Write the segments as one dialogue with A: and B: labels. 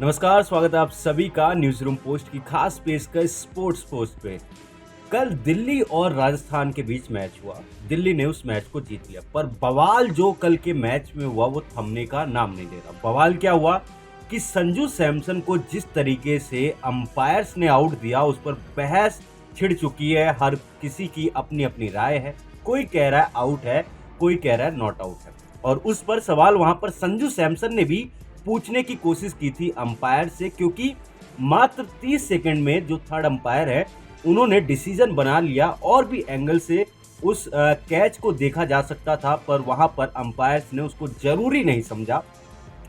A: नमस्कार, स्वागत है आप सभी का न्यूज रूम पोस्ट की खास पेशकश स्पोर्ट्स पोस्ट पे। कल दिल्ली और राजस्थान के बीच मैच हुआ। दिल्ली ने उस मैच को जीत लिया, पर बवाल जो कल के मैच में हुआ वो थमने का नाम नहीं ले रहा। बवाल क्या हुआ कि संजू सैमसन को जिस तरीके से अंपायर्स ने आउट दिया, उस पर बहस छिड़ चुकी है। हर किसी की अपनी अपनी राय है। कोई कह रहा है आउट है, कोई कह रहा है नॉट आउट है। और उस पर सवाल वहां पर संजू सैमसन ने भी पूछने की कोशिश की थी अंपायर से, क्योंकि मात्र 30 सेकंड में जो थर्ड अंपायर है उन्होंने डिसीजन बना लिया। और भी एंगल से उस कैच को देखा जा सकता था, पर वहां पर अंपायर्स ने उसको जरूरी नहीं समझा।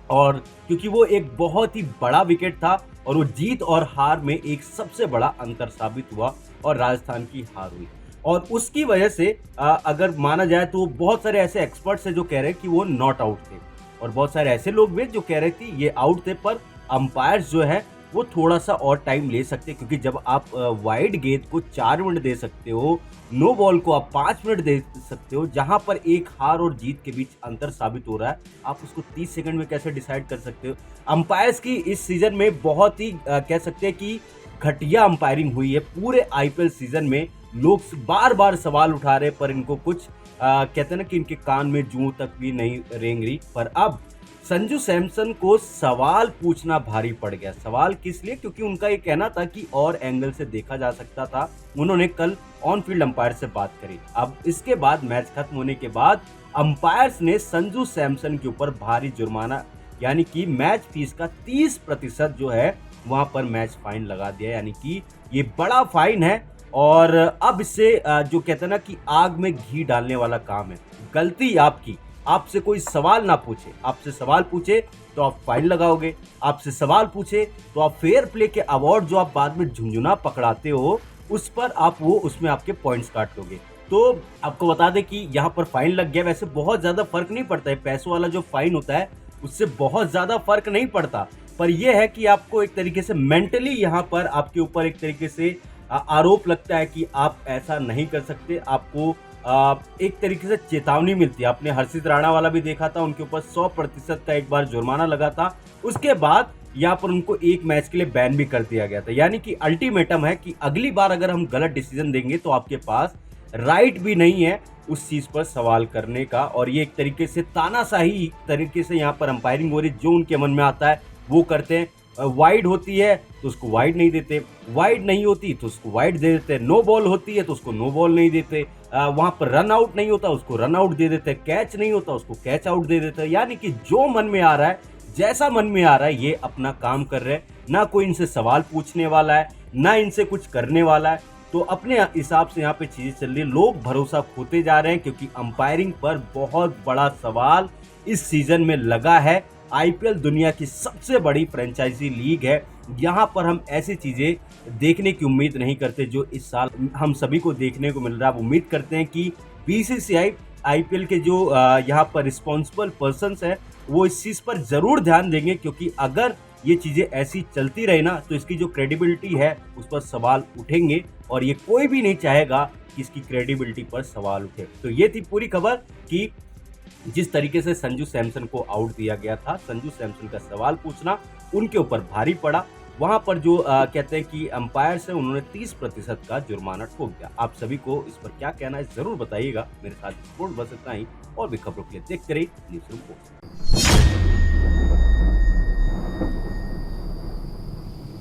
A: और क्योंकि वो एक बहुत ही बड़ा विकेट था और वो जीत और हार में एक सबसे बड़ा अंतर साबित हुआ और राजस्थान की हार हुई। और उसकी वजह से अगर माना जाए तो बहुत सारे ऐसे एक्सपर्ट्स हैं जो कह रहे हैं कि वो नॉट आउट थे, और बहुत सारे ऐसे लोग भी जो कह रहे थे ये आउट थे, पर अंपायर्स जो है वो थोड़ा सा और टाइम ले सकते, क्योंकि जब आप वाइड गेंद को 4 मिनट दे सकते हो, नो बॉल को आप 5 मिनट दे सकते हो, जहां पर एक हार और जीत के बीच अंतर साबित हो रहा है, आप उसको 30 सेकंड में कैसे डिसाइड कर सकते हो। अंपायर्स की इस सीजन में बहुत ही कह सकते हैं कि घटिया अंपायरिंग हुई है। पूरे आईपीएल सीजन में लोग बार बार सवाल उठा रहे, पर इनको कुछ कहते हैं ना कि इनके कान में जूं तक भी नहीं रेंग रही। पर अब संजू सैमसन को सवाल पूछना भारी पड़ गया। सवाल किस लिए? क्योंकि उनका ये कहना था कि और एंगल से देखा जा सकता था। उन्होंने कल ऑन फील्ड अंपायर से बात करी। अब इसके बाद मैच खत्म होने के बाद अंपायर्स ने संजू सैमसन के ऊपर भारी जुर्माना, यानी कि मैच फीस का 30% जो है वहां पर मैच फाइन लगा दिया। यानी कि ये बड़ा फाइन है और अब इससे जो कहते हैं ना कि आग में घी डालने वाला काम है। गलती आपकी, आपसे कोई सवाल ना पूछे, आपसे सवाल पूछे तो आप फाइन लगाओगे, आपसे सवाल पूछे तो आप फेयर प्ले के अवार्ड जो आप बाद में झुंझुना पकड़ाते हो उस पर आप वो उसमें आपके पॉइंट्स काट लोगे। तो आपको बता दें कि यहाँ पर फाइन लग गया। वैसे बहुत ज्यादा फर्क नहीं पड़ता है, पैसों वाला जो फाइन होता है उससे बहुत ज्यादा फर्क नहीं पड़ता, पर यह है कि आपको एक तरीके से मेंटली यहाँ पर आपके ऊपर एक तरीके से आरोप लगता है कि आप ऐसा नहीं कर सकते। आपको एक तरीके से चेतावनी मिलती है। आपने हर्षित राणा वाला भी देखा था, उनके ऊपर 100% का एक बार जुर्माना लगा था। उसके बाद यहाँ पर उनको एक मैच के लिए बैन भी कर दिया गया था। यानी कि अल्टीमेटम है कि अगली बार अगर हम गलत डिसीजन देंगे तो आपके पास राइट भी नहीं है उस चीज पर सवाल करने का। और ये एक तरीके से तानाशाही तरीके से यहाँ पर अंपायरिंग हो रही, जो उनके मन में आता है वो करते हैं। वाइड होती है तो उसको वाइड नहीं देते, वाइड नहीं होती तो उसको वाइड दे देते, नो बॉल होती है तो उसको नो बॉल नहीं देते, वहां पर रन आउट नहीं होता उसको रन आउट दे देते, कैच नहीं होता उसको कैच आउट दे देते। यानी कि जो मन में आ रहा है, जैसा मन में आ रहा है, ये अपना काम कर रहे हैं। ना कोई इनसे सवाल पूछने वाला है, ना इनसे कुछ करने वाला है। तो अपने हिसाब से यहाँ पे चीजें चल रही है। लोग भरोसा खोते जा रहे हैं, क्योंकि अंपायरिंग पर बहुत बड़ा सवाल इस सीजन में लगा है। आईपीएल दुनिया की सबसे बड़ी फ्रेंचाइजी लीग है, यहाँ पर हम ऐसी चीजें देखने की उम्मीद नहीं करते जो इस साल हम सभी को देखने को मिल रहा है। उम्मीद करते हैं कि बीसीसीआई आईपीएल के जो यहाँ पर रिस्पॉन्सिबल पर्सन्स हैं वो इस चीज पर जरूर ध्यान देंगे, क्योंकि अगर ये चीजें ऐसी चलती रहे ना तो इसकी जो क्रेडिबिलिटी है उस पर सवाल उठेंगे, और ये कोई भी नहीं चाहेगा कि इसकी क्रेडिबिलिटी पर सवाल उठे। तो ये थी पूरी खबर कि जिस तरीके से संजू सैमसन को आउट दिया गया था, संजू सैमसन का सवाल पूछना उनके ऊपर भारी पड़ा। वहां पर जो कहते हैं कि अंपायर्स है उन्होंने 30% का जुर्माना ठोक दिया। आप सभी को इस पर क्या कहना है जरूर बताइएगा। मेरे साथ स्पोर्ट बस इतना ही, और भी खबरों के लिए देखते रहिए न्यूज़ रूम पोस्ट।